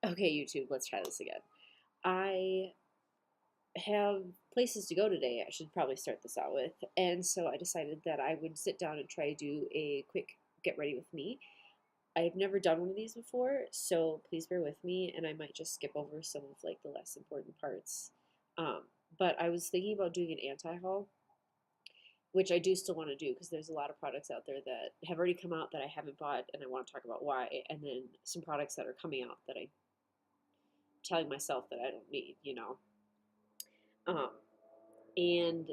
Okay, YouTube, let's try this again. I have places to go today. I should probably start this out with. And so I decided that I would sit down and try to do a quick get ready with me. I've never done one of these before, so please bear with me, and I might just skip over some of like the less important parts. Um, but I was thinking about doing an anti-haul, which I do still want to do because there's a lot of products out there that have already come out that I haven't bought, and I want to talk about why, and then some products that are coming out that I'm telling myself that I don't need. Um, and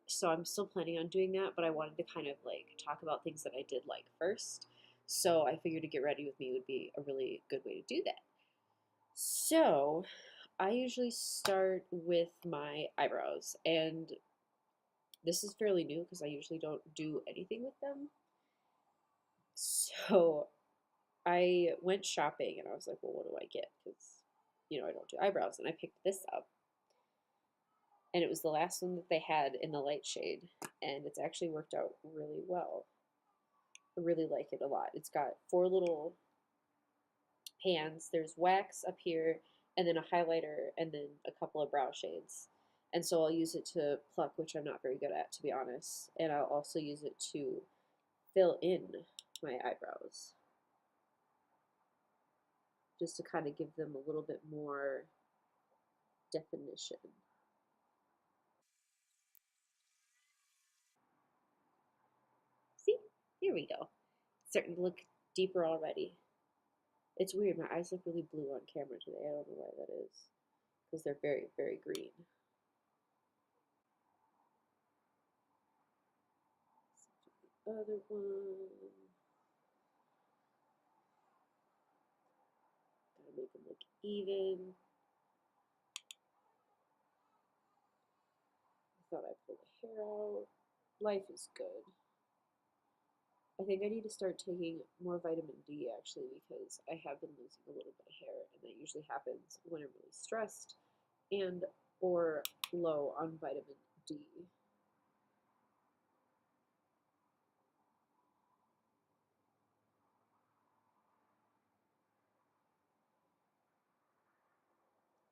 so I'm still planning on doing that, but I wanted to kind of like talk about things that I did like first. So I figured to get ready with me would be a really good way to do that. So I usually start with my eyebrows, and this is fairly new because I usually don't do anything with them. So I went shopping and I was like, well, what do I get? Because I don't do eyebrows. And I picked this up. And it was the last one that they had in the light shade. And it's actually worked out really well. I really like it a lot. It's got 4 little pans. There's wax up here, and then a highlighter, and then a couple of brow shades. And so I'll use it to pluck, which I'm not very good at, to be honest. And I'll also use it to fill in my eyebrows, just to kind of give them a little bit more definition. See? Here we go. It's starting to look deeper already. It's weird. My eyes look really blue on camera today. I don't know why that is. Because they're very, very green. Other one. Gotta make them look even. I thought I pulled the hair out. Life is good. I think I need to start taking more vitamin D actually because I have been losing a little bit of hair, and that usually happens when I'm really stressed and or low on vitamin D.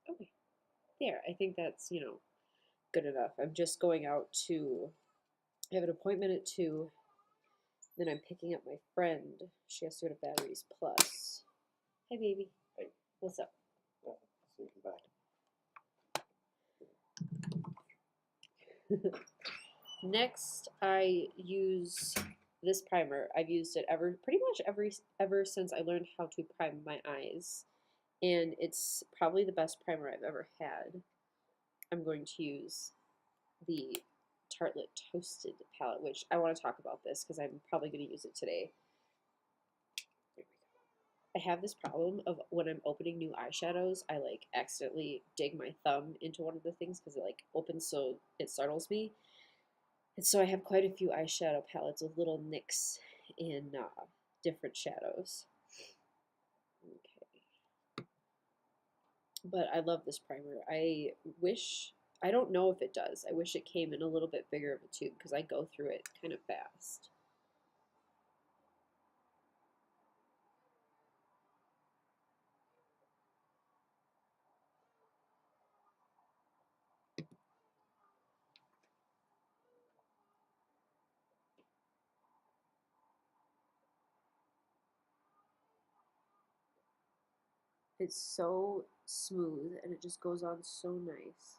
Okay, there. I think that's good enough. I'm just going out to I have an appointment at 2. Then I'm picking up my friend. She has to go to Batteries Plus. Hey, baby. Hey. What's up? Oh, so you come back. Next, I use this primer. I've used it pretty much ever since I learned how to prime my eyes, and it's probably the best primer I've ever had. I'm going to use the Tartelette Toasted palette, which I want to talk about this because I'm probably going to use it today. I have this problem of when I'm opening new eyeshadows, I like accidentally dig my thumb into one of the things because it like opens so it startles me. And so I have quite a few eyeshadow palettes with little nicks in different shadows. Okay. But I love this primer. I don't know if it does. I wish it came in a little bit bigger of a tube because I go through it kind of fast. It's so smooth and it just goes on so nice.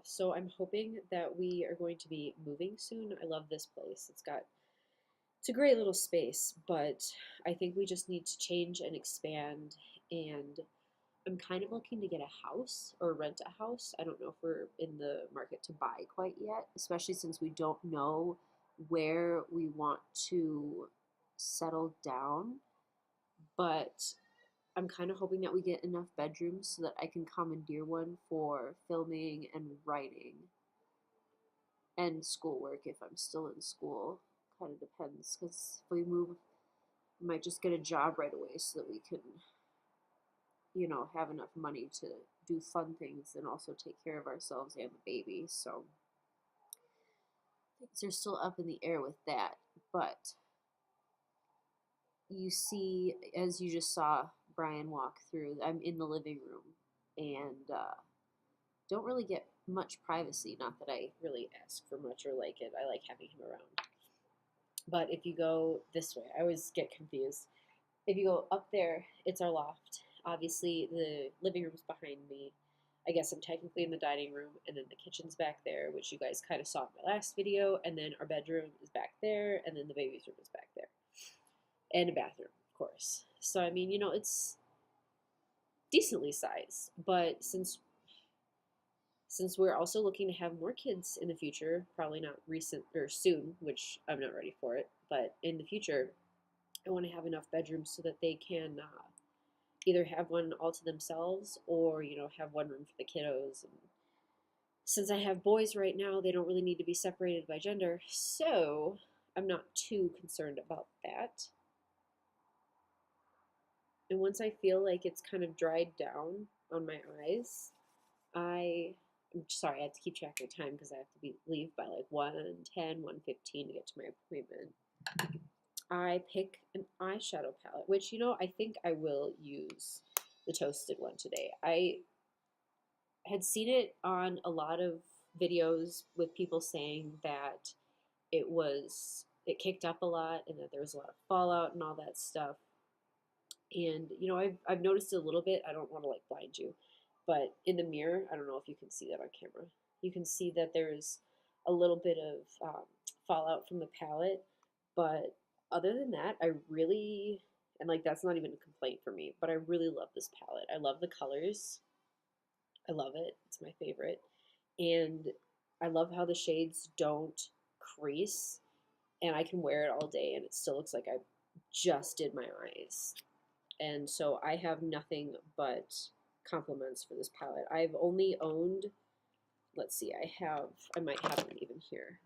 So I'm hoping that we are going to be moving soon. I love this place. It's a great little space, but I think we just need to change and expand, and I'm kind of looking to get a house or rent a house. I don't know if we're in the market to buy quite yet, especially since we don't know where we want to settle down. But I'm kind of hoping that we get enough bedrooms so that I can commandeer one for filming and writing and schoolwork if I'm still in school. Kind of depends because if we move, we might just get a job right away so that we can have enough money to do fun things and also take care of ourselves and the baby. So I think they're still up in the air with that, but you see, as you just saw Brian walk through, I'm in the living room and don't really get much privacy. Not that I really ask for much or like it. I like having him around. But if you go this way, I always get confused. If you go up there, it's our loft. Obviously, the living room's behind me. I guess I'm technically in the dining room, and then the kitchen's back there, which you guys kind of saw in my last video, and then our bedroom is back there, and then the baby's room is back there. And a bathroom, of course. So, I mean, it's decently sized, but since we're also looking to have more kids in the future, probably not recent or soon, which I'm not ready for it, but in the future, I want to have enough bedrooms so that they can either have one all to themselves or, have one room for the kiddos. And since I have boys right now, they don't really need to be separated by gender, so I'm not too concerned about that. And once I feel like it's kind of dried down on my eyes, I'm sorry, I have to keep track of time because I have to leave by like 1:10, 1:15 to get to my appointment. I pick an eyeshadow palette, which, I think I will use the toasted one today. I had seen it on a lot of videos with people saying that it kicked up a lot and that there was a lot of fallout and all that stuff. And, I've noticed it a little bit. I don't want to like blind you, but in the mirror, I don't know if you can see that on camera. You can see that there's a little bit of fallout from the palette, but other than that, I really, and like that's not even a complaint for me, but I really love this palette. I love the colors. I love it. It's my favorite. And I love how the shades don't crease, and I can wear it all day and it still looks like I just did my eyes. And so I have nothing but compliments for this palette. I've only owned, let's see, I might have one even here.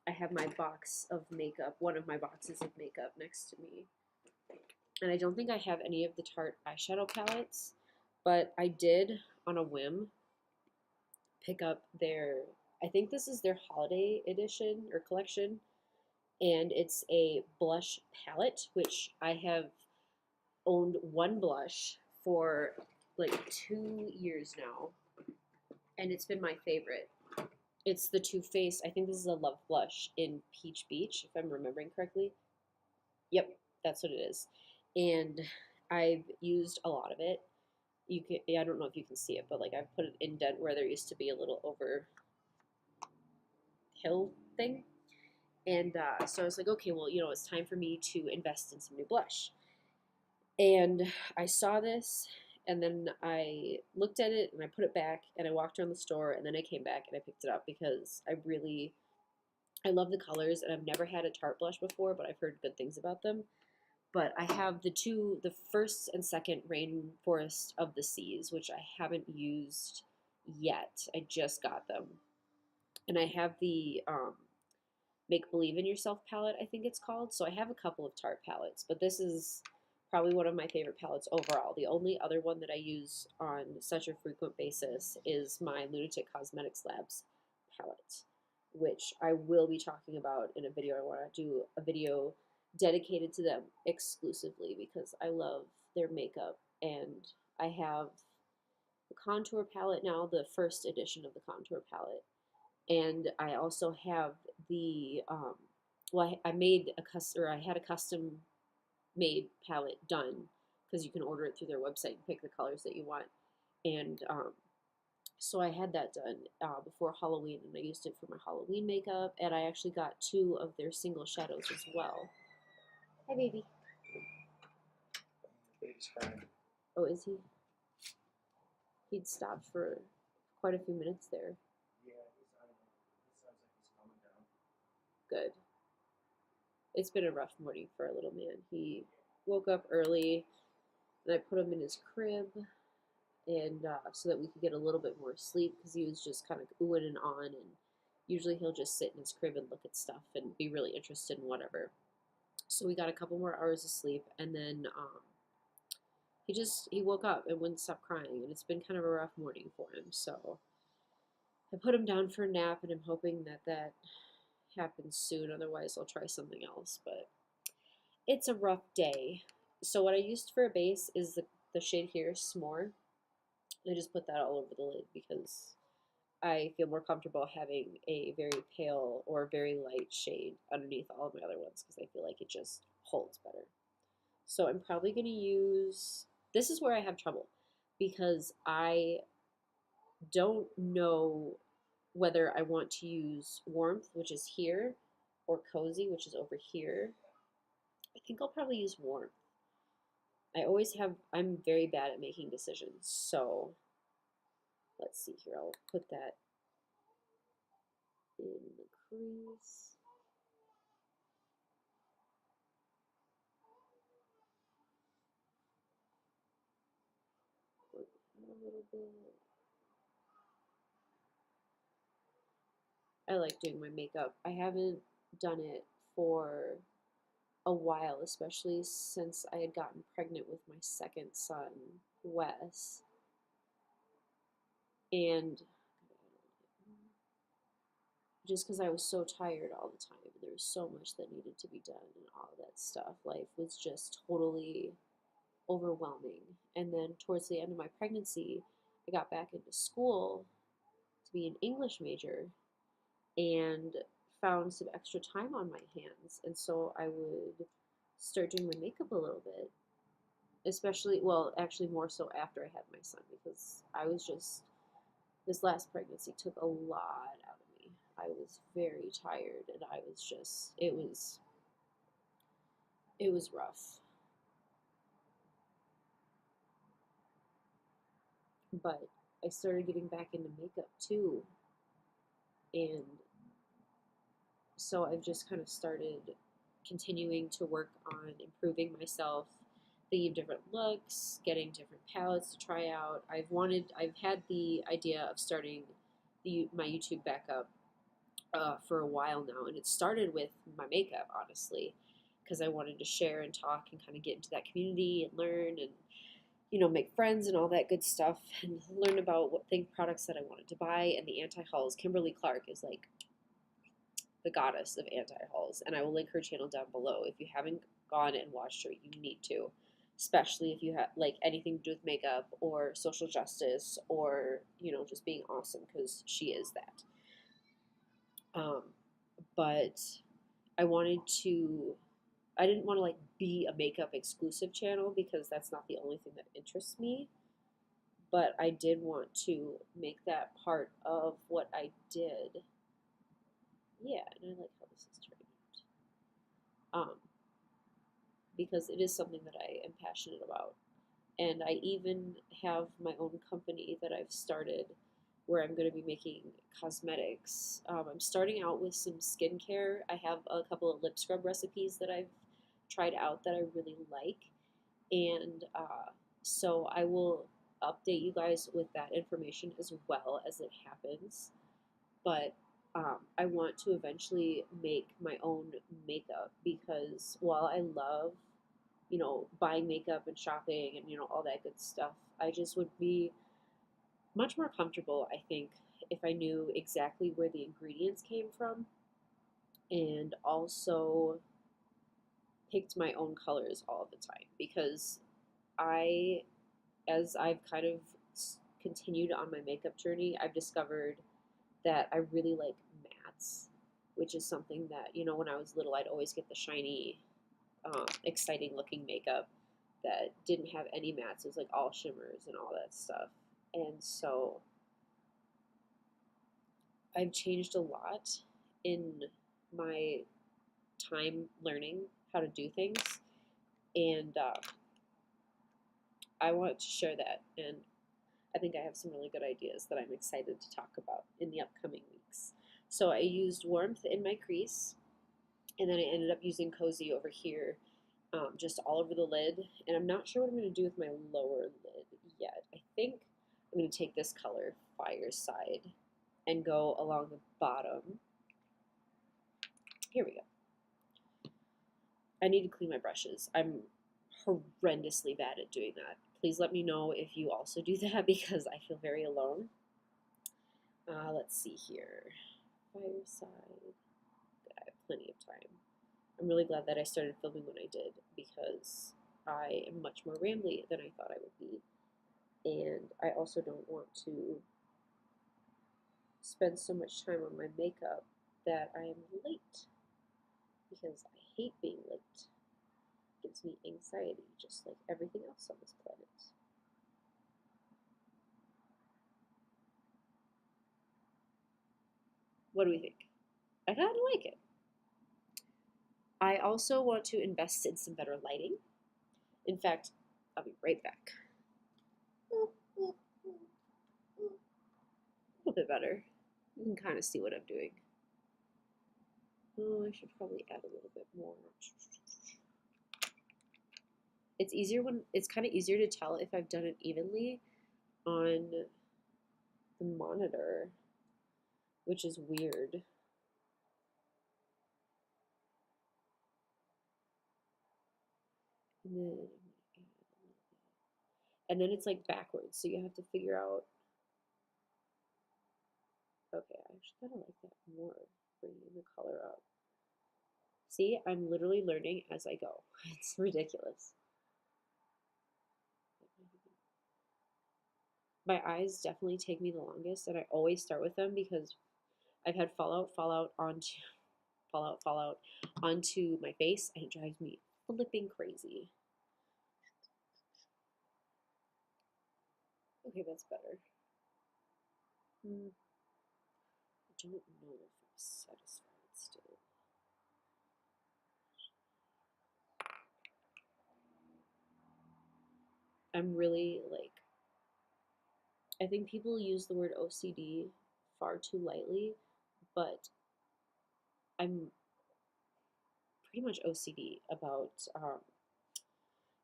I have my box of makeup, one of my boxes of makeup next to me. And I don't think I have any of the Tarte eyeshadow palettes, but I did, on a whim, pick up I think this is their holiday edition or collection, and it's a blush palette, which I have owned one blush for like 2 years now, and it's been my favorite. It's the Too Faced, I think this is a Love Blush in Peach Beach, if I'm remembering correctly. Yep, that's what it is. And I've used a lot of it. I don't know if you can see it, but like I've put an indent where there used to be a little over hill thing. And so I was like, okay, well, it's time for me to invest in some new blush. And I saw this, and then I looked at it, and I put it back, and I walked around the store, and then I came back, and I picked it up because I love the colors, and I've never had a Tarte blush before, but I've heard good things about them. But I have the first and second Rainforest of the Seas, which I haven't used yet. I just got them. And I have the Make Believe in Yourself palette, I think it's called. So I have a couple of Tarte palettes, but this is probably one of my favorite palettes overall. The only other one that I use on such a frequent basis is my Lunatic Cosmetics Labs palette, which I will be talking about in a video. I want to do a video dedicated to them exclusively because I love their makeup. And I have the contour palette now, the first edition of the contour palette. And I also have the, I had a custom made palette done because you can order it through their website and pick the colors that you want. And so I had that done before Halloween, and I used it for my Halloween makeup, and I actually got 2 of their single shadows as well. Hi, baby. Baby's crying. Oh, is he? He'd stopped for quite a few minutes there. Yeah, it sounds like he's calming down. Good. It's been a rough morning for a little man. He woke up early, and I put him in his crib, and so that we could get a little bit more sleep because he was just kind of oohing and on, and usually he'll just sit in his crib and look at stuff and be really interested in whatever. So we got a couple more hours of sleep, and then he woke up and wouldn't stop crying, and it's been kind of a rough morning for him. So I put him down for a nap, and I'm hoping that that happens soon. Otherwise, I'll try something else. But it's a rough day. So what I used for a base is the shade here, S'more. I just put that all over the lid because I feel more comfortable having a very pale or very light shade underneath all of my other ones because I feel like it just holds better. So I'm probably going to use, this is where I have trouble because I don't know whether I want to use Warmth, which is here, or Cozy, which is over here. I think I'll probably use Warmth. I'm very bad at making decisions. So let's see here. I'll put that in the crease. Work it a little bit. I like doing my makeup. I haven't done it for a while, especially since I had gotten pregnant with my second son, Wes. And just because I was so tired all the time, and there was so much that needed to be done and all of that stuff, life was just totally overwhelming. And then towards the end of my pregnancy, I got back into school to be an English major and found some extra time on my hands. And so I would start doing my makeup a little bit, especially, well, actually more so after I had my son because I was just, this last pregnancy took a lot out of me. I was very tired and I was just, it was rough. But I started getting back into makeup too. And so I've just kind of started continuing to work on improving myself, thinking of different looks, getting different palettes to try out. I've had the idea of starting my YouTube back up for a while now, and it started with my makeup, honestly, because I wanted to share and talk and kind of get into that community and learn and make friends and all that good stuff and learn about what products that I wanted to buy. And the anti-hauls, Kimberly Clark is like the goddess of anti-hauls, and I will link her channel down below. If you haven't gone and watched her, you need to, especially if you have like anything to do with makeup or social justice or just being awesome, because she is that. But I wanted to, I didn't want to like be a makeup exclusive channel because that's not the only thing that interests me. But I did want to make that part of what I did. Yeah, and I like how this is turning out. Because it is something that I am passionate about. And I even have my own company that I've started where I'm going to be making cosmetics. I'm starting out with some skincare. I have a couple of lip scrub recipes that I've tried out that I really like. And so I will update you guys with that information as well as it happens. But I want to eventually make my own makeup because while I love, buying makeup and shopping and, all that good stuff, I just would be much more comfortable, I think, if I knew exactly where the ingredients came from and also picked my own colors all the time because as I've kind of continued on my makeup journey, I've discovered that I really like mattes, which is something that, when I was little, I'd always get the shiny, exciting looking makeup that didn't have any mattes. It was like all shimmers and all that stuff. And so I've changed a lot in my time learning how to do things. And I want to share that. And I think I have some really good ideas that I'm excited to talk about in the upcoming weeks. So I used Warmth in my crease, and then I ended up using Cozy over here, just all over the lid. And I'm not sure what I'm going to do with my lower lid yet. I think I'm going to take this color, Fireside, and go along the bottom. Here we go. I need to clean my brushes. I'm horrendously bad at doing that. Please let me know if you also do that because I feel very alone. Let's see here. Fireside. I have plenty of time. I'm really glad that I started filming when I did because I am much more rambly than I thought I would be. And I also don't want to spend so much time on my makeup that I am late because I hate being late. It gives me anxiety just like everything else on this planet. What do we think? I kind of like it. I also want to invest in some better lighting. In fact, I'll be right back. A little bit better. You can kind of see what I'm doing. Oh, I should probably add a little bit more. It's kind of easier to tell if I've done it evenly on the monitor, which is weird. And then it's like backwards, so you have to figure out. Okay, I actually kind of like that more, bringing the color up. See, I'm literally learning as I go. It's ridiculous. My eyes definitely take me the longest, and I always start with them because I've had fallout onto my face, and it drives me flipping crazy. Okay, that's better. I don't know if I'm satisfied still. I'm really like, I think people use the word OCD far too lightly, but I'm pretty much OCD about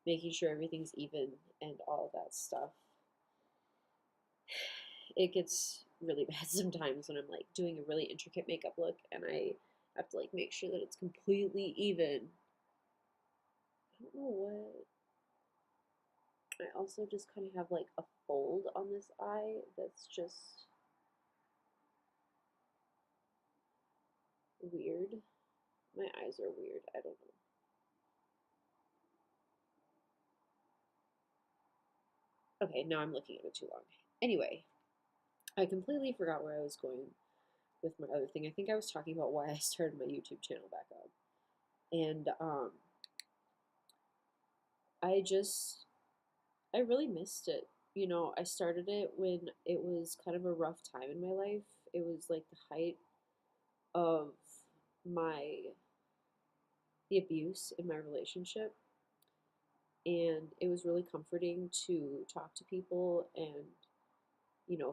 making sure everything's even and all that stuff. It gets really bad sometimes when I'm like doing a really intricate makeup look and I have to like make sure that it's completely even. I don't know what. I also just kind of have like a fold on this eye that's just weird. My eyes are weird. I don't know. Okay, now I'm looking at it too long. Anyway, I completely forgot where I was going with my other thing. I think I was talking about why I started my YouTube channel back up. And I really missed it. You know, I started it when it was kind of a rough time in my life. It was like the height of my the abuse in my relationship, and it was really comforting to talk to people and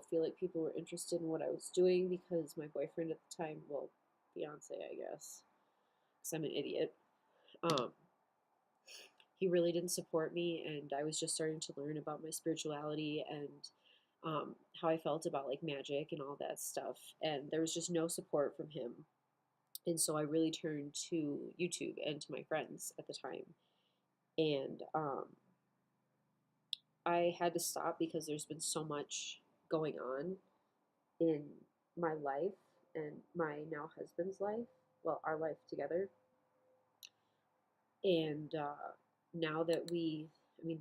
feel like people were interested in what I was doing because my boyfriend at the time, well, fiance, I guess, because I'm an idiot, um, he really didn't support me, and I was just starting to learn about my spirituality and how I felt about like magic and all that stuff, and there was just no support from him, and so I really turned to YouTube and to my friends at the time, and I had to stop because there's been so much going on in my life and my now husband's life, well, our life together. And now that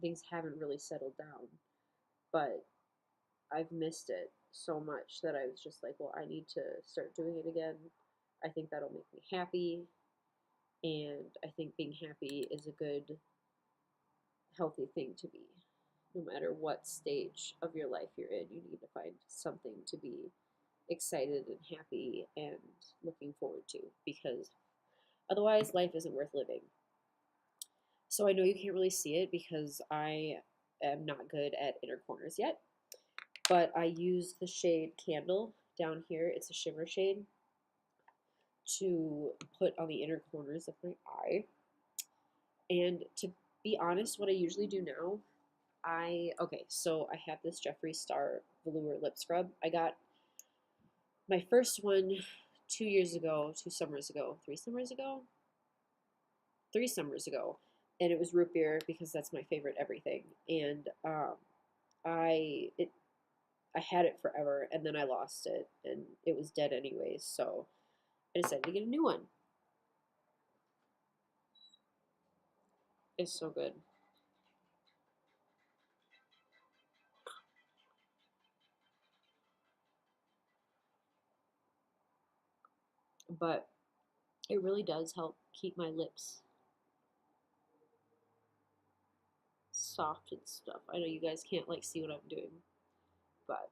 things haven't really settled down, but I've missed it so much that I was just like, well, I need to start doing it again. I think that'll make me happy. And I think being happy is a good, healthy thing to be. No matter what stage of your life you're in, you need to find something to be excited and happy and looking forward to because otherwise life isn't worth living. So I know you can't really see it because I am not good at inner corners yet, but I use the shade Candle down here. It's a shimmer shade to put on the inner corners of my eye. And to be honest, what I usually do now, so I have this Jeffree Star Velour lip scrub. I got my first one 2 summers ago, 3 summers ago, and it was root beer because that's my favorite everything. And I it I had it forever, and then I lost it, and it was dead anyways, so I decided to get a new one. It's so good. But it really does help keep my lips soft and stuff. I know you guys can't like see what I'm doing, but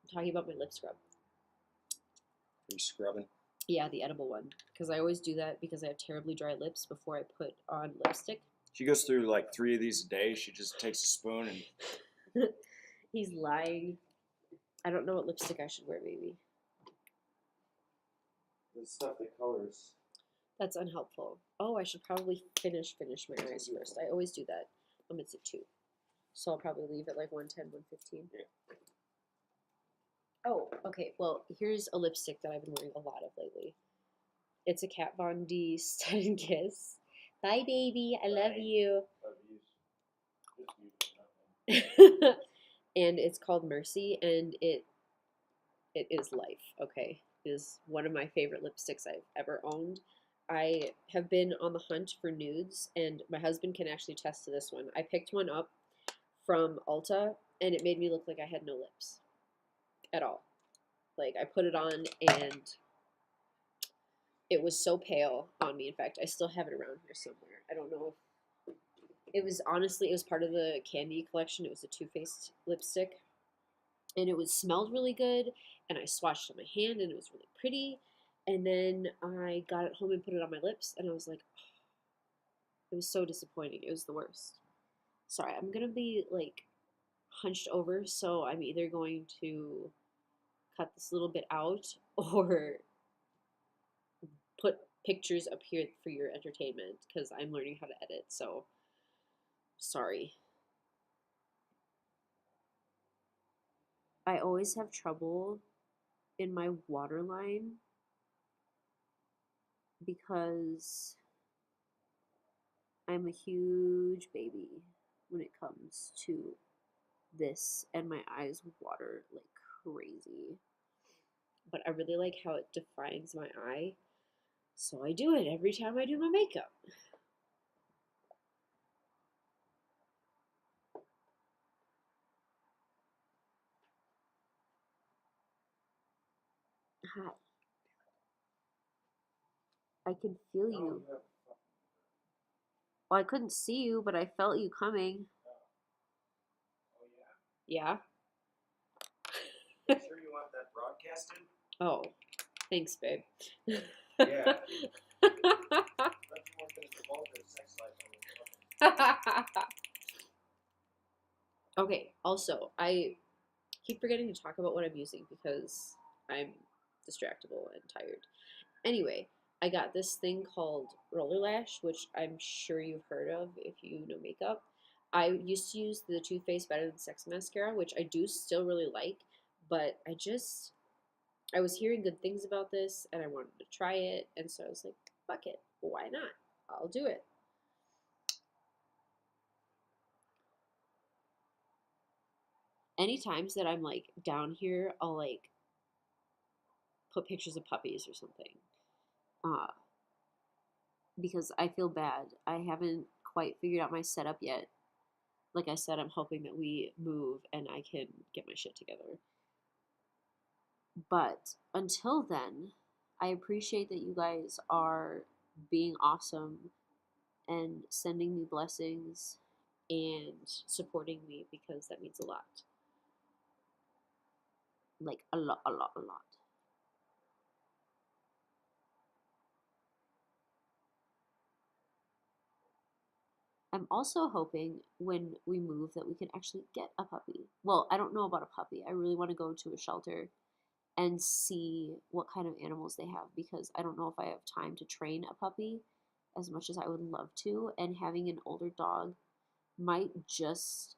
I'm talking about my lip scrub. Are you scrubbing? Yeah, the edible one, because I always do that because I have terribly dry lips before I put on lipstick. She goes through like 3 of these a day. She just takes a spoon and He's lying. I don't know what lipstick I should wear, maybe. The stuff that colors. That's unhelpful. Oh, I should probably finish my eyes first. I always do that. It's at 2. So I'll probably leave at like 1:10, 1:15. Yeah. Oh, okay. Well, here's a lipstick that I've been wearing a lot of lately. It's a Kat Von D Stud and Kiss. Bye, baby. I love you. And it's called Mercy, and it is life, okay? It is one of my favorite lipsticks I've ever owned. I have been on the hunt for nudes, and my husband can actually attest to this one. I picked one up from Ulta, and it made me look like I had no lips at all. Like, I put it on, and it was so pale on me. In fact, I still have it around here somewhere. I don't know if it was, honestly, it was part of the Candy collection. It was a Too Faced lipstick, and it was smelled really good, and I swatched it on my hand, and it was really pretty. And then I got it home and put it on my lips, and I was like, oh, it was so disappointing. It was the worst. Sorry, I'm gonna be like hunched over, so I'm either going to cut this little bit out or put pictures up here for your entertainment because I'm learning how to edit. So sorry. I always have trouble in my waterline because I'm a huge baby when it comes to this, and my eyes water like crazy. But I really like how it defines my eye, so I do it every time I do my makeup. Hi. I can feel you. Well, I couldn't see you, but I felt you coming. Oh yeah? Yeah? Sure you want that broadcasted? Oh, thanks, babe. Yeah. That's more things for both their sex life. Okay, also, I keep forgetting to talk about what I'm using because I'm distractible and tired. Anyway, I got this thing called Roller Lash, which I'm sure you've heard of if you know makeup. I used to use the Too Faced Better Than Sex mascara, which I do still really like, but I was hearing good things about this and I wanted to try it, and so I was like, fuck it, why not? I'll do it. Any times that I'm like down here, I'll like put pictures of puppies or something. Because I feel bad. I haven't quite figured out my setup yet. Like I said, I'm hoping that we move and I can get my shit together. But until then, I appreciate that you guys are being awesome and sending me blessings and supporting me because that means a lot. Like a lot, a lot, a lot. I'm also hoping when we move that we can actually get a puppy. Well, I don't know about a puppy. I really want to go to a shelter and see what kind of animals they have because I don't know if I have time to train a puppy as much as I would love to, and having an older dog might just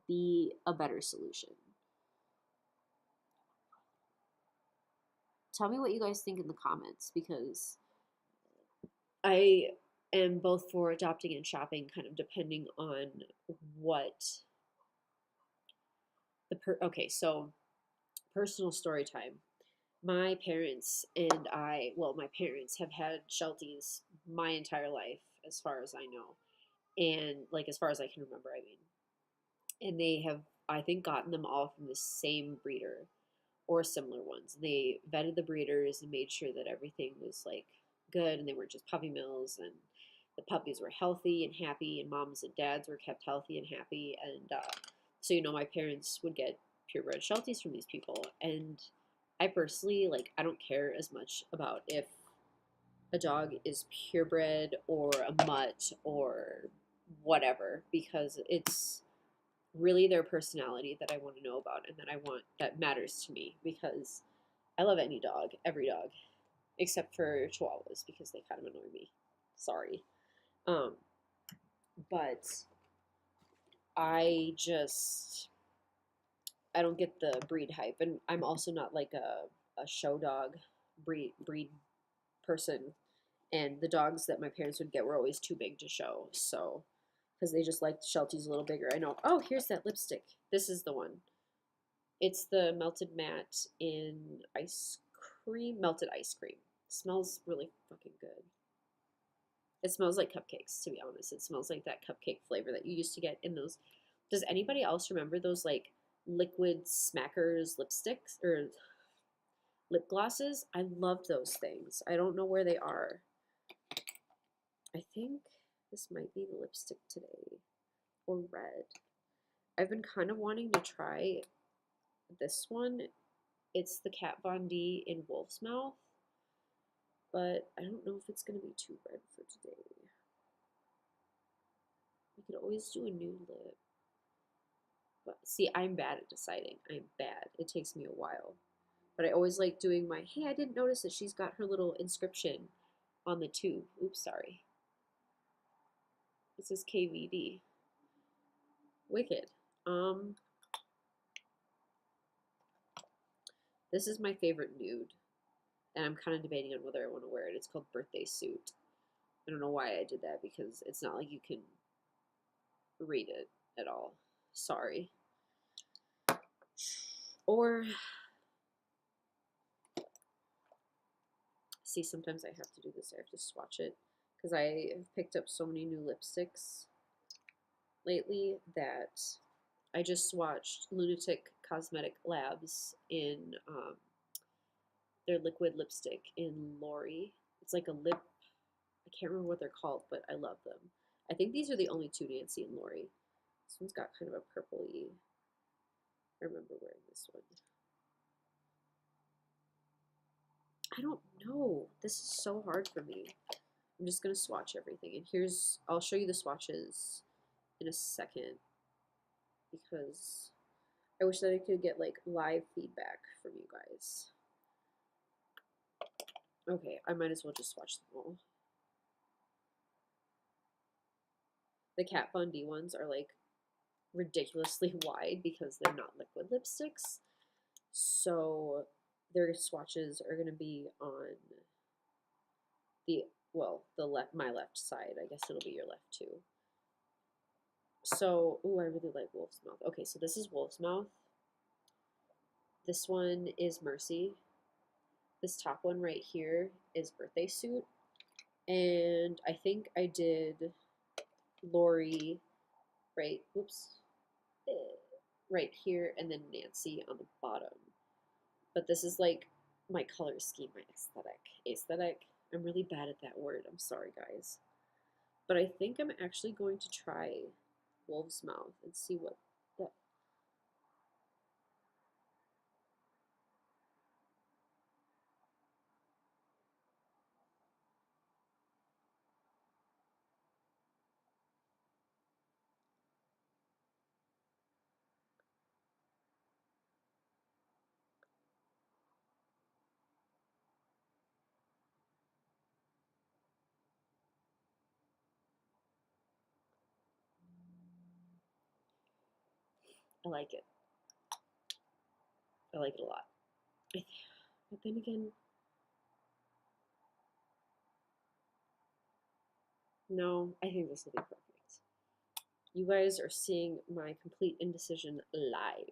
be a better solution. Tell me what you guys think in the comments because I am both for adopting and shopping, kind of depending on what Okay, so personal story time. My parents and I, well, my parents have had Shelties my entire life, as far as I know, and like as far as I can remember, I mean, and they have, I think, gotten them all from the same breeder or similar ones. They vetted the breeders and made sure that everything was like good, and they weren't just puppy mills, and the puppies were healthy and happy, and moms and dads were kept healthy and happy, and so my parents would get purebred Shelties from these people, and I personally, like, I don't care as much about if a dog is purebred or a mutt or whatever, because it's really their personality that I want to know about, and that matters to me, because I love any dog, every dog, except for Chihuahuas, because they kind of annoy me. Sorry. Um, but I just, I don't get the breed hype, and I'm also not like a show dog breed person. And the dogs that my parents would get were always too big to show, so because they just liked Shelties a little bigger. I know. Oh, here's that lipstick. This is the one. It's the melted matte in melted ice cream. It smells really fucking good. It smells like cupcakes, to be honest. It smells like that cupcake flavor that you used to get in those. Does anybody else remember those like liquid smackers lipsticks or lip glosses? I loved those things. I don't know where they are. I think this might be the lipstick today, or red. I've been kind of wanting to try this one. It's the Kat Von D in Wolf's Mouth, but I don't know if it's going to be too red for today. We could always do a nude lip. But see, I'm bad at deciding. I'm bad. It takes me a while. But I always like doing my, hey, I didn't notice that she's got her little inscription on the tube. Oops, sorry. This is KVD. Wicked. This is my favorite nude, and I'm kind of debating on whether I want to wear it. It's called Birthday Suit. I don't know why I did that, because it's not like you can read it at all. Sorry. Or, see, sometimes I have to do this. I have to swatch it, because I have picked up so many new lipsticks lately that I just swatched Lunatic Cosmetic Labs in their liquid lipstick in Lori. It's like a lip, I can't remember what they're called, but I love them. I think these are the only two Nancy and Lori. This one's got kind of a purpley. I remember wearing this one. I don't know. This is so hard for me. I'm just going to swatch everything. And I'll show you the swatches in a second, because I wish that I could get like live feedback from you guys. Okay, I might as well just swatch them all. The Kat Von D ones are like ridiculously wide because they're not liquid lipsticks. So their swatches are going to be on my left side. I guess it'll be your left too. So, ooh, I really like Wolf's Mouth. Okay, so this is Wolf's Mouth. This one is Mercy. This top one right here is Birthday Suit. And I think I did Lori right here, and then Nancy on the bottom. But this is like my color scheme, my aesthetic. I'm really bad at that word. I'm sorry, guys. But I think I'm actually going to try Wolf's Mouth and see what that. I like it. I like it a lot. But then again, no, I think this will be perfect. You guys are seeing my complete indecision live.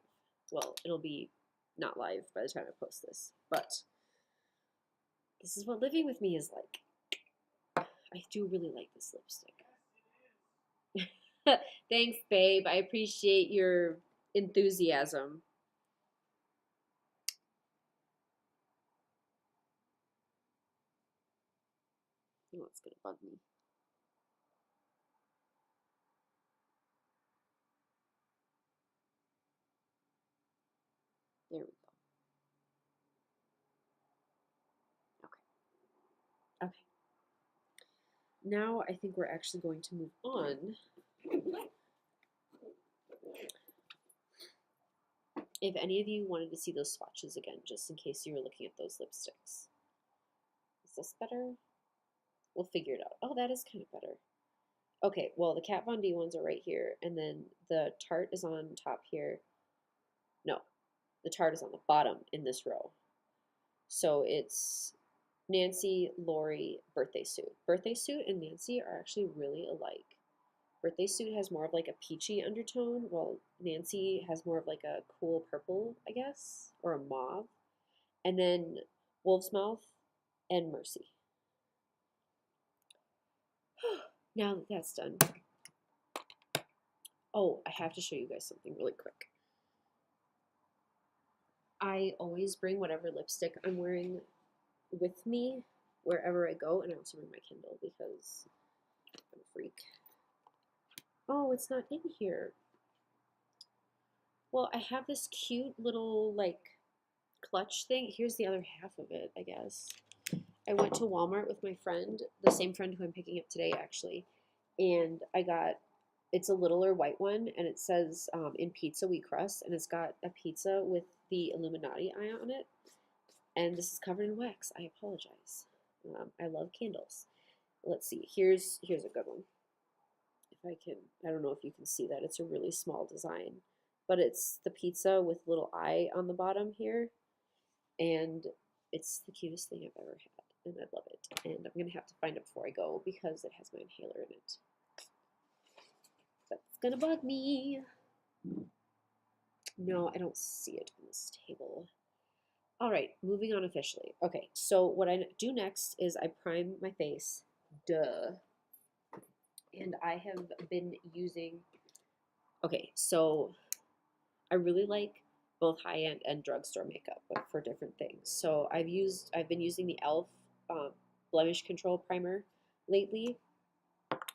Well, it'll be not live by the time I post this, but this is what living with me is like. I do really like this lipstick. Thanks, babe. I appreciate your enthusiasm. Oh, it's gonna bug me. There we go. Okay. Okay. Now I think we're actually going to move on. If any of you wanted to see those swatches again, just in case you were looking at those lipsticks. Is this better? We'll figure it out. Oh, that is kind of better. Okay, well, the Kat Von D ones are right here, and then the Tarte is on top here. No, the Tarte is on the bottom in this row. So it's Nancy, Lori, Birthday Suit. Birthday Suit and Nancy are actually really alike. Birthday Suit has more of like a peachy undertone, while Nancy has more of like a cool purple, I guess, or a mauve. And then Wolf's Mouth and Mercy. Now that that's done, oh, I have to show you guys something really quick. I always bring whatever lipstick I'm wearing with me wherever I go, and I also bring my Kindle because I'm a freak. Oh, it's not in here. Well, I have this cute little, like, clutch thing. Here's the other half of it, I guess. I went to Walmart with my friend, the same friend who I'm picking up today, actually, and I got, it's a littler white one, and it says, in pizza we crust, and it's got a pizza with the Illuminati eye on it, and this is covered in wax. I apologize. I love candles. Let's see. Here's a good one. If I can, I don't know if you can see that. It's a really small design, but it's the pizza with little eye on the bottom here, and it's the cutest thing I've ever had, and I love it. And I'm gonna have to find it before I go because it has my inhaler in it. That's gonna bug me. No, I don't see it on this table. All right, moving on officially. Okay, so what I do next is I prime my face. Duh. And I have been using, okay, so I really like both high-end and drugstore makeup, but for different things. So I've been using the e.l.f. Blemish Control Primer lately,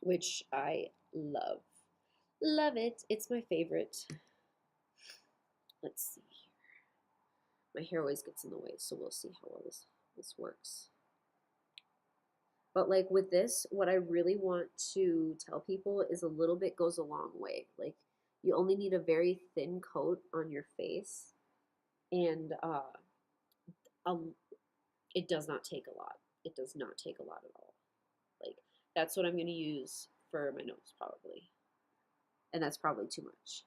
which I love. Love it. It's my favorite. Let's see here. My hair always gets in the way, so we'll see how well this works. But like with this, what I really want to tell people is a little bit goes a long way. Like you only need a very thin coat on your face, and it does not take a lot. It does not take a lot at all. Like that's what I'm going to use for my nose probably, and that's probably too much.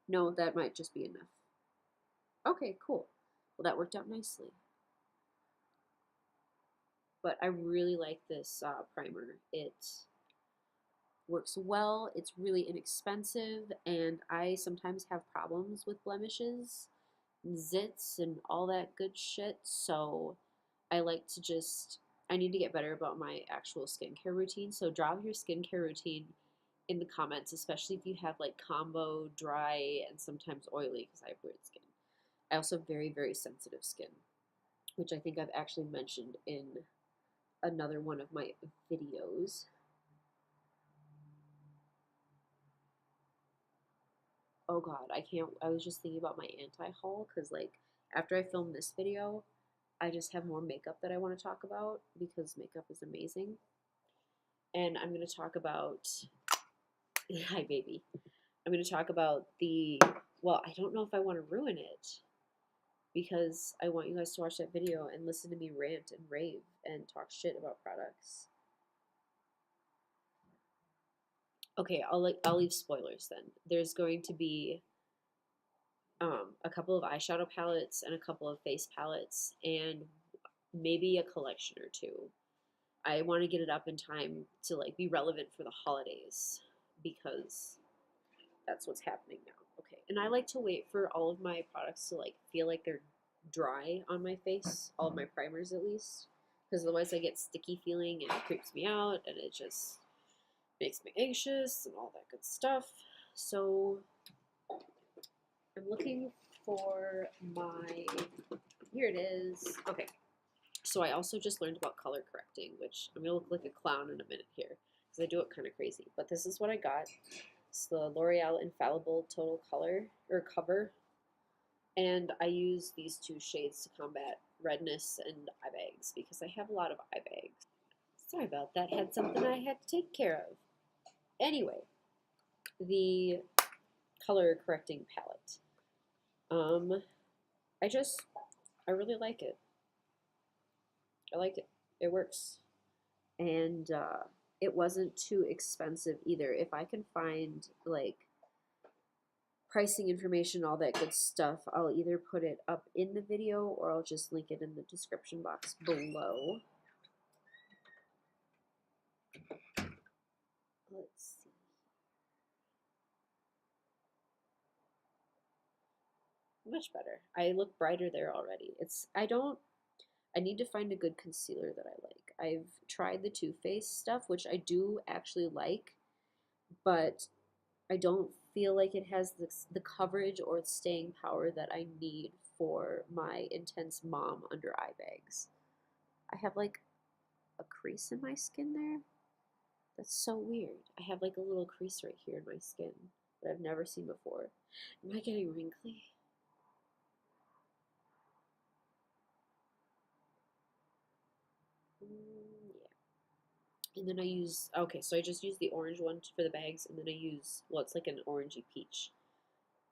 No, that might just be enough. Okay, cool. Well, that worked out nicely. But I really like this primer. It works well. It's really inexpensive, and I sometimes have problems with blemishes, zits, and all that good shit. So I like to just, I need to get better about my actual skincare routine. So drop your skincare routine in the comments, especially if you have like combo, dry, and sometimes oily, because I have weird skin. I also have very, very sensitive skin, which I think I've actually mentioned in another one of my videos. Oh god, I was just thinking about my anti-haul, because like after I film this video, I just have more makeup that I want to talk about because makeup is amazing. And I'm going to talk about, hi baby, I'm going to talk about well, I don't know if I want to ruin it because I want you guys to watch that video and listen to me rant and rave and talk shit about products. Okay, I'll leave spoilers then. There's going to be a couple of eyeshadow palettes and a couple of face palettes and maybe a collection or two. I want to get it up in time to like be relevant for the holidays because that's what's happening now. Okay, and I like to wait for all of my products to like feel like they're dry on my face, all of my primers at least, because otherwise I get sticky feeling and it creeps me out and it just makes me anxious and all that good stuff. So I'm looking for my, here it is. Okay, so I also just learned about color correcting, which I'm gonna look like a clown in a minute here because I do it kind of crazy, but this is what I got. It's the L'Oreal Infallible Total Color or Cover, and I use these two shades to combat redness and eye bags because I have a lot of eye bags. Sorry about that, had something I had to take care of. Anyway, the color correcting palette. I really like it. I like it. It works. And it wasn't too expensive either. If I can find like pricing information, all that good stuff, I'll either put it up in the video or I'll just link it in the description box below. Let's see. Much better. I look brighter there already. I need to find a good concealer that I like. I've tried the Too Faced stuff, which I do actually like, but I don't feel like it has the coverage or staying power that I need for my intense mom under eye bags. I have like a crease in my skin there. That's so weird. I have like a little crease right here in my skin that I've never seen before. Am I getting wrinkly? Yeah. And then I use, okay, so I just use the orange one for the bags, and then I use, well, it's like an orangey peach.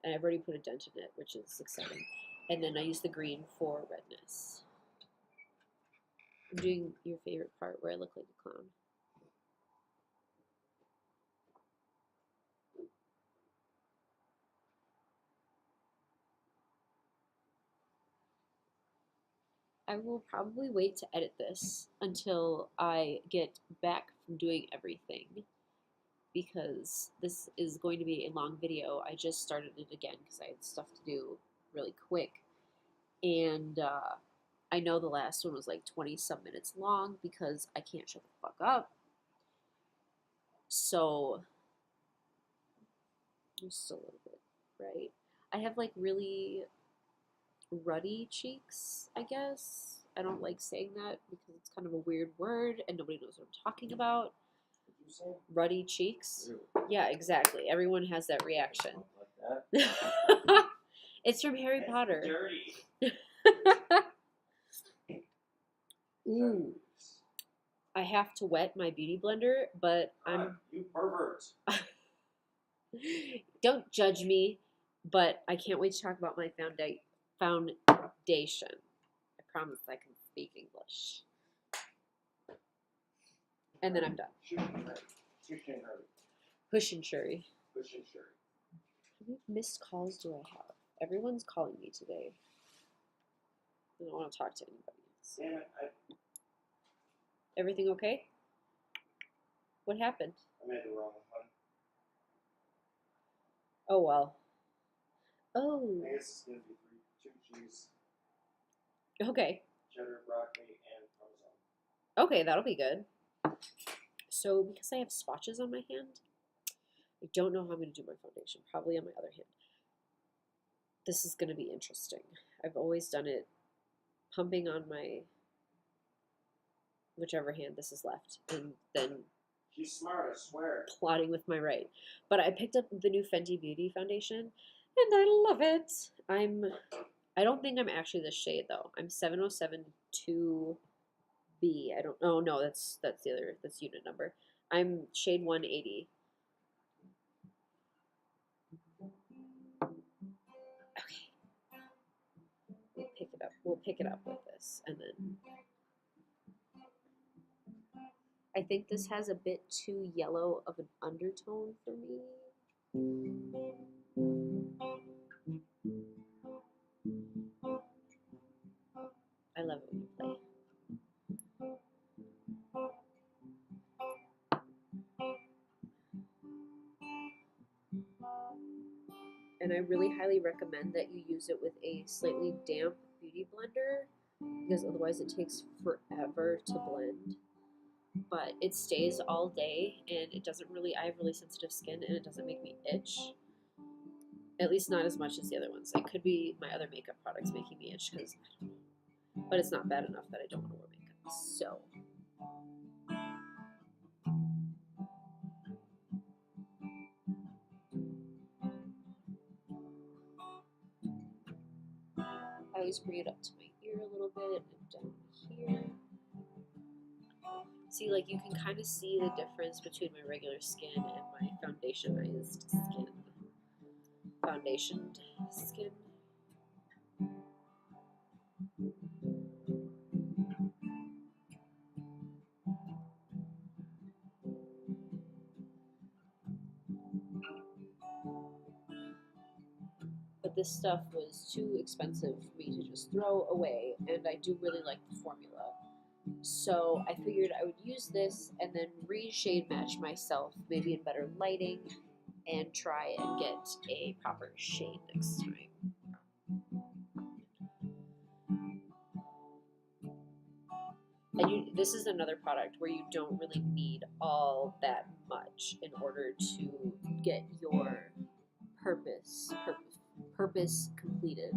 And I've already put a dent in it, which is exciting. And then I use the green for redness. I'm doing your favorite part where I look like a clown. I will probably wait to edit this until I get back from doing everything, because this is going to be a long video. I just started it again because I had stuff to do really quick. And I know the last one was like 20-some minutes long because I can't shut the fuck up. So, just a little bit, right? I have like really ruddy cheeks, I guess. I don't like saying that because it's kind of a weird word and nobody knows what I'm talking about. Ruddy cheeks? Ew. Yeah, exactly. Everyone has that reaction. Like that. It's from Harry Potter. Dirty. Ooh. I have to wet my beauty blender, but You pervert. Don't judge me, but I can't wait to talk about my foundation. I promise I can speak English. And then I'm done. Push and shuri. How many missed calls do I have? Everyone's calling me today. I don't want to talk to anybody else. Damn it, Everything okay? What happened? I made the wrong one. Oh, well. Oh. I guess it's going to be 2 cheese, Okay. cheddar, broccoli, and parmesan. Okay, that'll be good. So, because I have swatches on my hand, I don't know how I'm going to do my foundation. Probably on my other hand. This is going to be interesting. I've always done it pumping on my whichever hand this is left, and then She's smart, I swear. plotting with my right. But I picked up the new Fenty Beauty foundation, and I love it. I don't think I'm actually this shade though. I'm 707-2B. I don't. Oh no, that's the other. That's unit number. I'm shade 180. Okay. We'll pick it up with this, and then I think this has a bit too yellow of an undertone for me. I love it when you play. And I really highly recommend that you use it with a slightly damp beauty blender because otherwise it takes forever to blend. But it stays all day and it doesn't really, I have really sensitive skin and it doesn't make me itch. At least not as much as the other ones. It could be my other makeup products making me itch because I don't know. But it's not bad enough that I don't want to wear makeup. So I always bring it up to my ear a little bit and down here. See, like you can kind of see the difference between my regular skin and my foundationized skin. Foundationed skin. But this stuff was too expensive for me to just throw away, and I do really like the formula. So I figured I would use this and then re-shade match myself, maybe in better lighting, and try and get a proper shade next time. And this is another product where you don't really need all that much in order to get your purpose completed.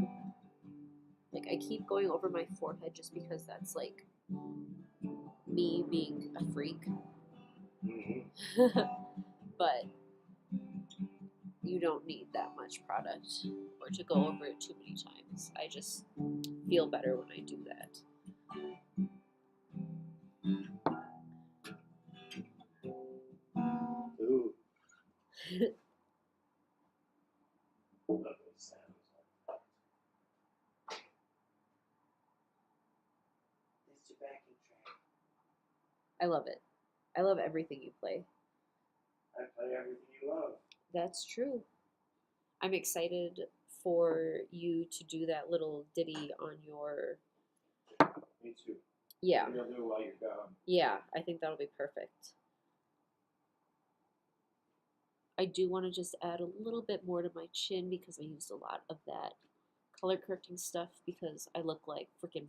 Like I keep going over my forehead just because that's like me being a freak. But you don't need that much product or to go over it too many times. I just feel better when I do that. Ooh. Lovely sounds. It's your backing track. I love it. I love everything you play. I play everything you love. That's true. I'm excited for you to do that little ditty on your... Me too. Yeah. You'll do it while you're gone. Yeah, I think that'll be perfect. I do want to just add a little bit more to my chin because I used a lot of that color correcting stuff because I look like freaking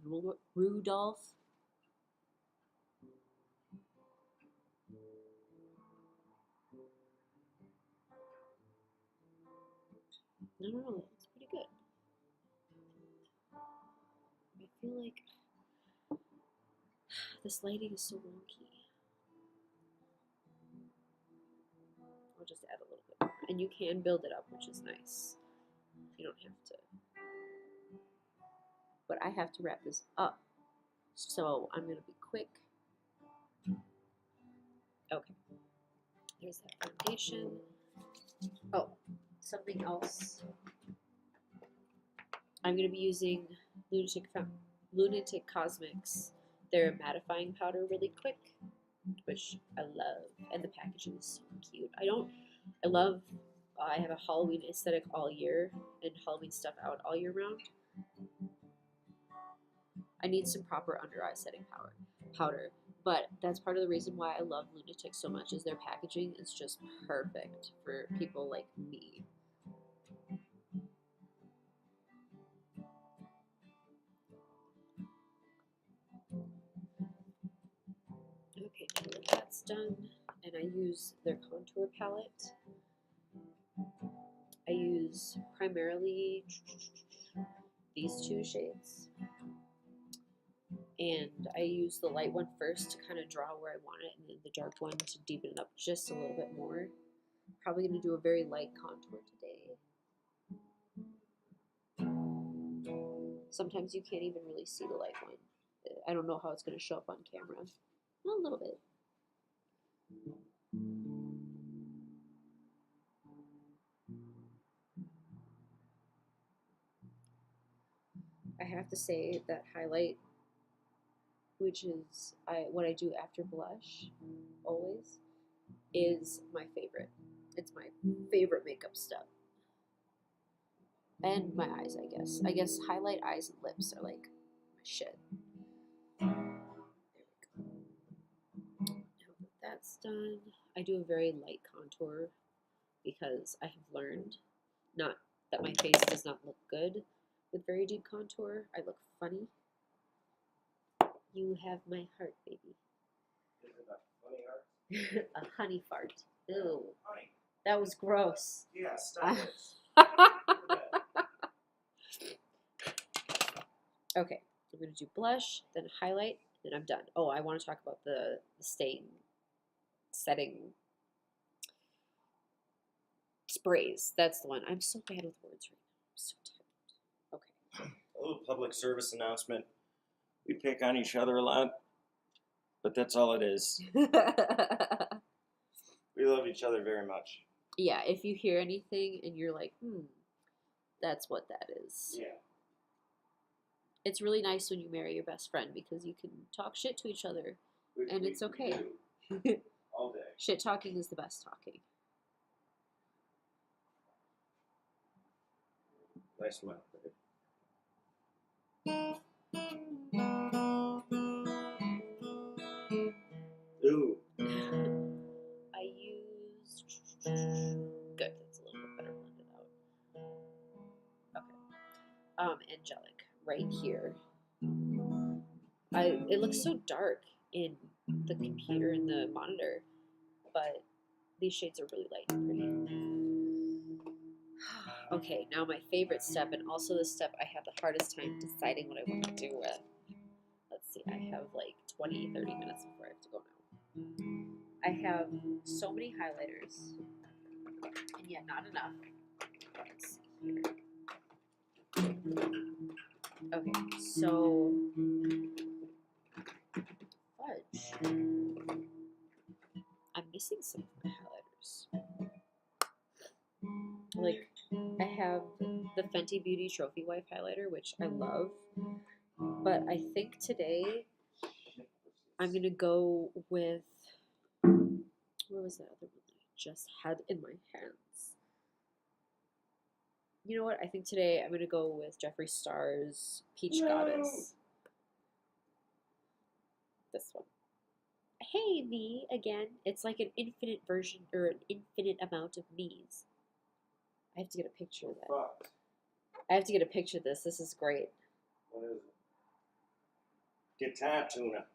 Rudolph. No, it's pretty good. I feel like this lighting is so wonky. I'll just add a little bit more. And you can build it up, which is nice. You don't have to. But I have to wrap this up. So I'm going to be quick. Okay. There's that foundation. Oh, something else. I'm going to be using Lunatic Cosmetics, their mattifying powder really quick, which I love. And the packaging is so cute. I have a Halloween aesthetic all year and Halloween stuff out all year round. I need some proper under eye setting powder. But that's part of the reason why I love Lunatic so much is their packaging is just perfect for people like me. Okay, now that that's done, and I use their contour palette. I use primarily these two shades. And I use the light one first to kind of draw where I want it, and then the dark one to deepen it up just a little bit more. Probably going to do a very light contour today. Sometimes you can't even really see the light one. I don't know how it's going to show up on camera. A little bit. I have to say that highlight, which is what I do after blush, always, is my favorite. It's my favorite makeup step. And my eyes, I guess. I guess highlight, eyes, and lips are like my shit. There we go. Now that that's done, I do a very light contour because I have learned, not that my face does not look good with very deep contour. I look funny. You have my heart, baby. Is it a funny art? A honey fart. Ew. Honey. That was gross. Yeah, stop it. Okay, I'm going to do blush, then highlight, and I'm done. Oh, I want to talk about the stain setting sprays. That's the one. I'm so bad with words right now. I'm so tired. Okay. A little public service announcement. We pick on each other a lot, but that's all it is. We love each other very much. Yeah, if you hear anything and you're like, that's what that is. Yeah. It's really nice when you marry your best friend because you can talk shit to each other, Which and we it's okay. do all day. Shit talking is the best talking. Nice smile. Ooh. I used good. That's a little bit better blended out. Okay. Angelic right here. It looks so dark in the computer and the monitor, but these shades are really light and pretty. Okay, now my favorite step, and also the step I have the hardest time deciding what I want to do with. Let's see, I have like 20, 30 minutes before I have to go now. I have so many highlighters, and yet not enough. Let's see here. Okay, so fudge. I'm missing some of my highlighters. Like, I have the Fenty Beauty Trophy Wife highlighter, which I love, but I think today I'm gonna go with, where was that other one that I just had in my hands? You know what? I think today I'm gonna go with Jeffree Star's Peach Goddess. This one. Hey, me again. It's like an infinite version, or an infinite amount of me's. I have to get a picture of that. Fuck. I have to get a picture of this. This is great. What is it? Guitar tuna.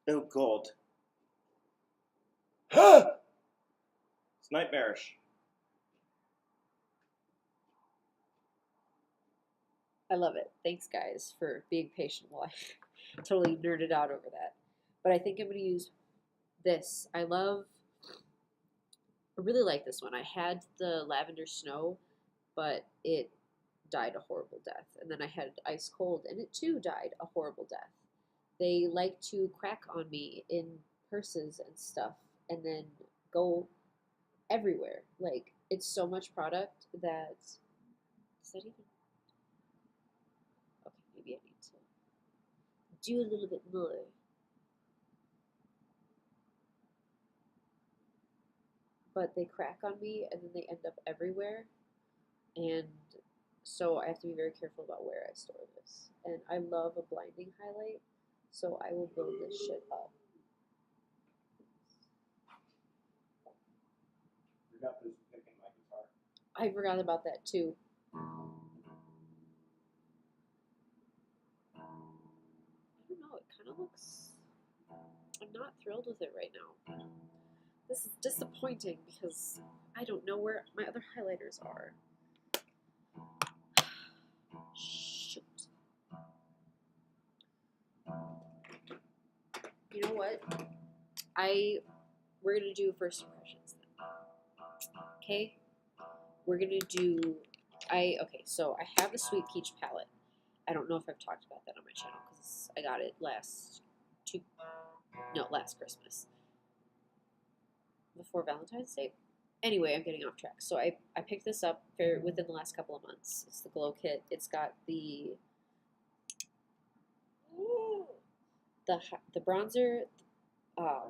Oh, God. It's nightmarish. I love it. Thanks, guys, for being patient while I totally nerded out over that. But I think I'm going to use this. I really like this one. I had the Lavender Snow, but it died a horrible death. And then I had Ice Cold, and it too died a horrible death. They like to crack on me in purses and stuff and then go everywhere. Like, it's so much product that... Is that even... Okay, maybe I need to do a little bit more. But they crack on me and then they end up everywhere. And so I have to be very careful about where I store this. And I love a blinding highlight, so I will build this shit up. Forgot this picking my guitar. I forgot about that too. I don't know, it kind of looks... I'm not thrilled with it right now. This is disappointing because I don't know where my other highlighters are. Shoot. You know what? We're gonna do first impressions then. Okay? We're gonna do... Okay, so I have the Sweet Peach palette. I don't know if I've talked about that on my channel because I got it last Christmas. Before Valentine's Day. Anyway, I'm getting off track. So I picked this up within the last couple of months. It's the Glow Kit. It's got the bronzer,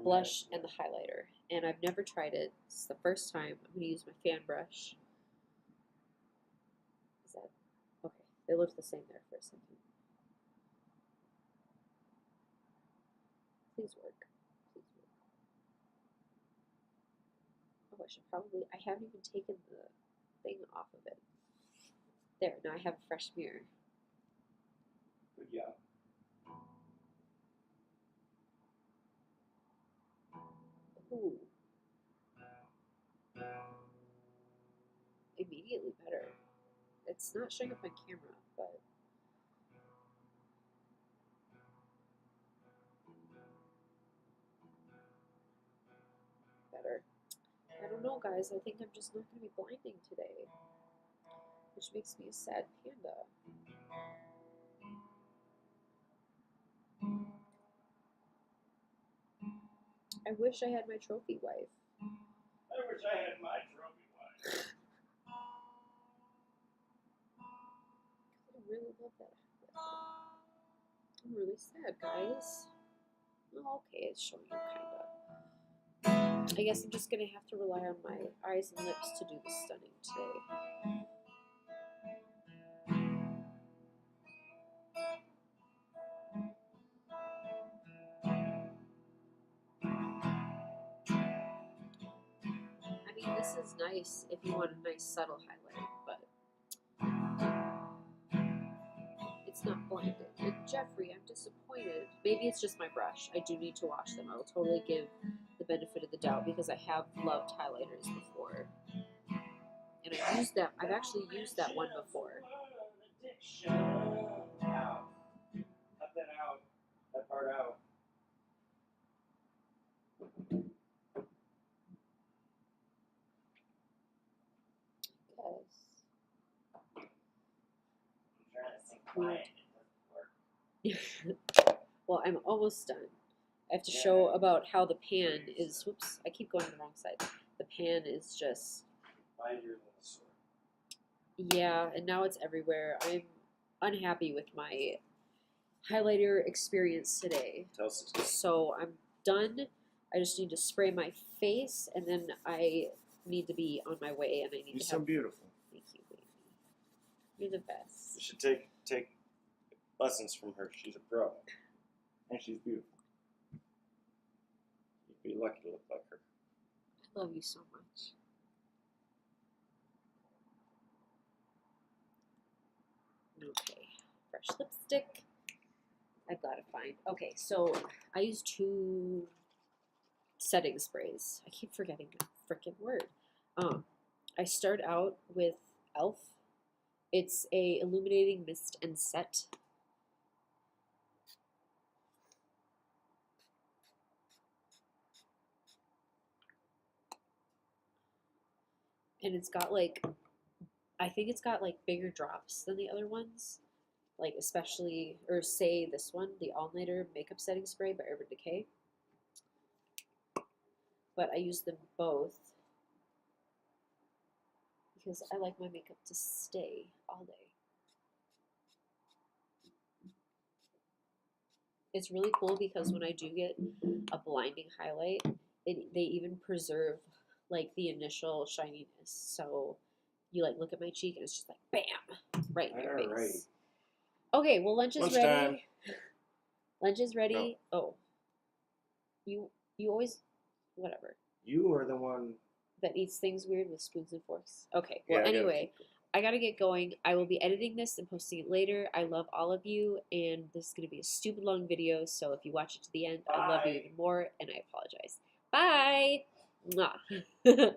blush, and the highlighter. And I've never tried it. It's the first time. I'm going to use my fan brush. Is that... Okay, they look the same there for a second. Please work. Please work. Oh, I should probably... I haven't even taken thing off of it. There, now I have a fresh mirror. Good job. Ooh. Immediately better. It's not showing up on camera, but better. I don't know, guys. I think I'm just not going to be blinding today, which makes me a sad panda. I wish I had my trophy wife. I wish I had my trophy wife. I really love that. I'm really sad, guys. Oh, okay, it's showing up kind of. I guess I'm just going to have to rely on my eyes and lips to do the stunning today. I mean, this is nice if you want a nice subtle highlight, but it's not blinded. And Jeffrey, I'm disappointed. Maybe it's just my brush. I do need to wash them. I will totally give the benefit of the doubt because I have loved highlighters before. And I've used them. I've actually used that one before. Out. Cut that out. That part out. I'm trying to think why it doesn't work. Well, I'm almost done. I have to show about how the pan is. Whoops, I keep going to the wrong side. The pan is just. Find your little sword. Yeah, and now it's everywhere. I'm unhappy with my highlighter experience today. So I'm done. I just need to spray my face, and then I need to be on my way, and I need You're to so have. beautiful. Thank you, baby. You're the best. You should take lessons from her. She's a pro, and she's beautiful. You'd be lucky to look like her. I love you so much. Okay, fresh lipstick. I've got to find. Okay, so I use 2 setting sprays. I keep forgetting that freaking word. I start out with e.l.f. It's a illuminating mist and set. And it's got like, I think it's got like bigger drops than the other ones. Like especially, or say this one, the All Nighter Makeup Setting Spray by Urban Decay. But I use them both because I like my makeup to stay all day. It's really cool because when I do get a blinding highlight, they even preserve like the initial shininess. So you like look at my cheek and it's just like bam, right in your face. Alrighty. Okay, well lunch is Lunchtime. ready. Lunch is ready. No. Oh, you always whatever. You are the one that eats things weird with spoons and forks. Okay. Well, Yeah, anyway, I gotta get going. I will be editing this and posting it later. I love all of you, and this is gonna be a stupid long video. So if you watch it to the end, I love you even more, and I apologize. Bye. Mwah.